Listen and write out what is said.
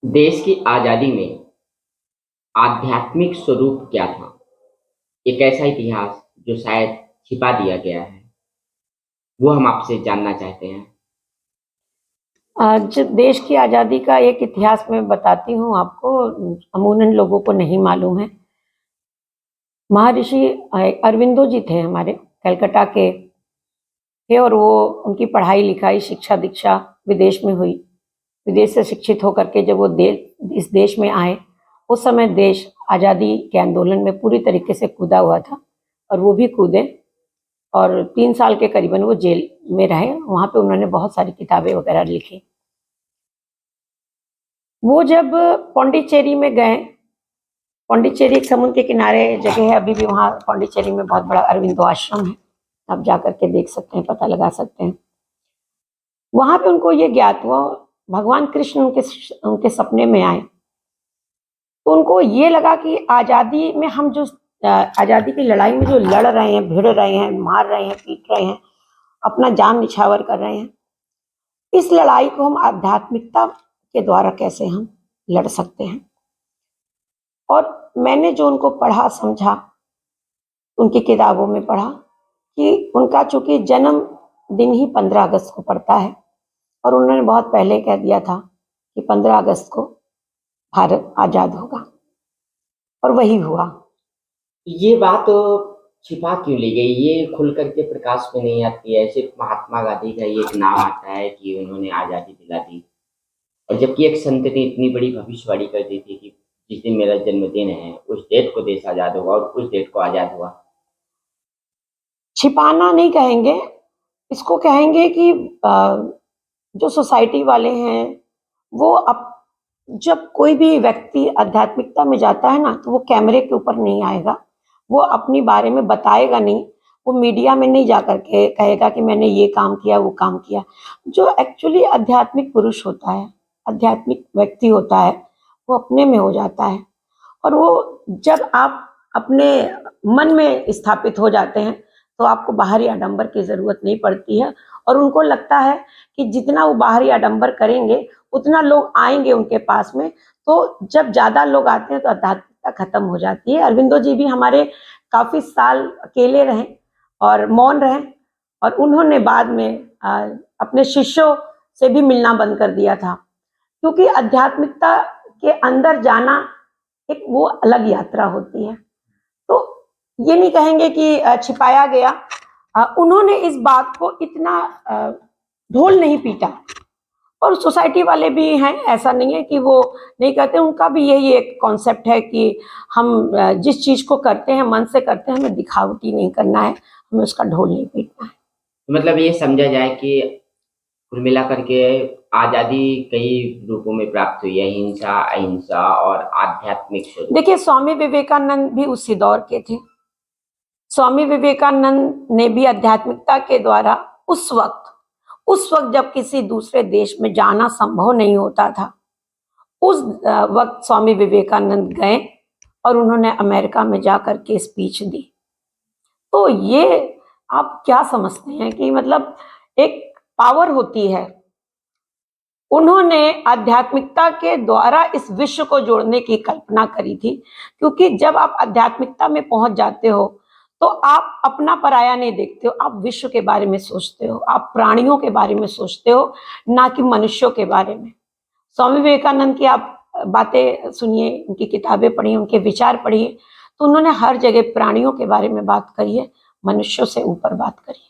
देश की आज़ादी में आध्यात्मिक स्वरूप क्या था? एक ऐसा इतिहास जो शायद छिपा दिया गया है, वो हम आपसे जानना चाहते हैं। आज देश की आज़ादी का एक इतिहास मैं बताती हूँ आपको, अमूमन लोगों को नहीं मालूम है। महर्षि अरविंदो जी थे, हमारे कलकत्ता के थे, और वो उनकी पढ़ाई लिखाई शिक्षा दीक्षा विदेश में हुई। विदेश से शिक्षित होकर के जब वो इस देश में आए, उस समय देश आज़ादी के आंदोलन में पूरी तरीके से कूदा हुआ था, और वो भी कूदे, और 3 साल के करीबन वो जेल में रहे। वहाँ पे उन्होंने बहुत सारी किताबें वगैरह लिखी। वो जब पौंडीचेरी में गए, पौंडीचेरी एक समुद्र के किनारे जगह है, अभी भी वहाँ पौंडीचेरी में बहुत बड़ा अरविंदो आश्रम है, आप जा करके देख सकते हैं, पता लगा सकते हैं। वहाँ पे उनको ये ज्ञात हुआ, भगवान कृष्ण उनके सपने में आए, तो उनको ये लगा कि आज़ादी में हम जो आज़ादी की लड़ाई में जो लड़ रहे हैं, भिड़ रहे हैं, मार रहे हैं, पीट रहे हैं, अपना जान निछावर कर रहे हैं, इस लड़ाई को हम आध्यात्मिकता के द्वारा कैसे हम लड़ सकते हैं। और मैंने जो उनको पढ़ा समझा, उनकी किताबों में पढ़ा कि उनका चूंकि जन्म दिन ही 15 अगस्त को पड़ता है, और उन्होंने बहुत पहले कह दिया था कि 15 अगस्त को भारत आज़ाद होगा, और वही हुआ। ये बात छिपा क्यों ली गई? ये खुल करके प्रकाश में नहीं आती है। सिर्फ महात्मा गांधी का ये एक नाम आता है कि उन्होंने आज़ादी दिला दी, और जबकि एक संत ने इतनी बड़ी भविष्यवाणी कर दी थी कि जिस दिन मेरा जन्मदिन है, उस डेट को देश आज़ाद होगा, और उस डेट को आज़ाद हुआ। छिपाना नहीं कहेंगे, इसको कहेंगे कि जो सोसाइटी वाले हैं, वो अब जब कोई भी व्यक्ति आध्यात्मिकता में जाता है ना, तो वो कैमरे के ऊपर नहीं आएगा, वो अपनी बारे में बताएगा नहीं, वो मीडिया में नहीं जा करके कहेगा कि मैंने ये काम किया, वो काम किया। जो एक्चुअली आध्यात्मिक पुरुष होता है, आध्यात्मिक व्यक्ति होता है, वो अपने में हो जाता है, और वो जब आप अपने मन में स्थापित हो जाते हैं, तो आपको बाहरी आडंबर की ज़रूरत नहीं पड़ती है। और उनको लगता है कि जितना वो बाहरी आडंबर करेंगे, उतना लोग आएंगे उनके पास में, तो जब ज़्यादा लोग आते हैं तो आध्यात्मिकता खत्म हो जाती है। अरविंदो जी भी हमारे काफ़ी साल अकेले रहे और मौन रहे, और उन्होंने बाद में अपने शिष्यों से भी मिलना बंद कर दिया था, क्योंकि आध्यात्मिकता के अंदर जाना एक वो अलग यात्रा होती है। तो ये नहीं कहेंगे कि छिपाया गया। उन्होंने इस बात को इतना ढोल नहीं पीटा, और सोसाइटी वाले भी हैं, ऐसा नहीं है कि वो नहीं कहते, उनका भी यही एक कॉन्सेप्ट है कि हम जिस चीज़ को करते हैं, मन से करते हैं, हमें दिखावटी नहीं करना है, हमें उसका ढोल नहीं पीटना है। मतलब ये समझा जाए कि कुल मिला करके आज़ादी कई रूपों में प्राप्त हुई है, हिंसा, अहिंसा और आध्यात्मिक स्वरूप। देखिए, स्वामी विवेकानंद भी उसी दौर के थे। स्वामी विवेकानंद ने भी आध्यात्मिकता के द्वारा उस वक्त जब किसी दूसरे देश में जाना संभव नहीं होता था, उस वक्त स्वामी विवेकानंद गए, और उन्होंने अमेरिका में जाकर के स्पीच दी। तो ये आप क्या समझते हैं कि मतलब एक पावर होती है। उन्होंने आध्यात्मिकता के द्वारा इस विश्व को जोड़ने की कल्पना करी थी, क्योंकि जब आप आध्यात्मिकता में पहुंच जाते हो, तो आप अपना पराया नहीं देखते हो, आप विश्व के बारे में सोचते हो, आप प्राणियों के बारे में सोचते हो, ना कि मनुष्यों के बारे में। स्वामी विवेकानंद की आप बातें सुनिए, उनकी किताबें पढ़िए, उनके विचार पढ़िए, तो उन्होंने हर जगह प्राणियों के बारे में बात करी है, मनुष्यों से ऊपर बात करी है।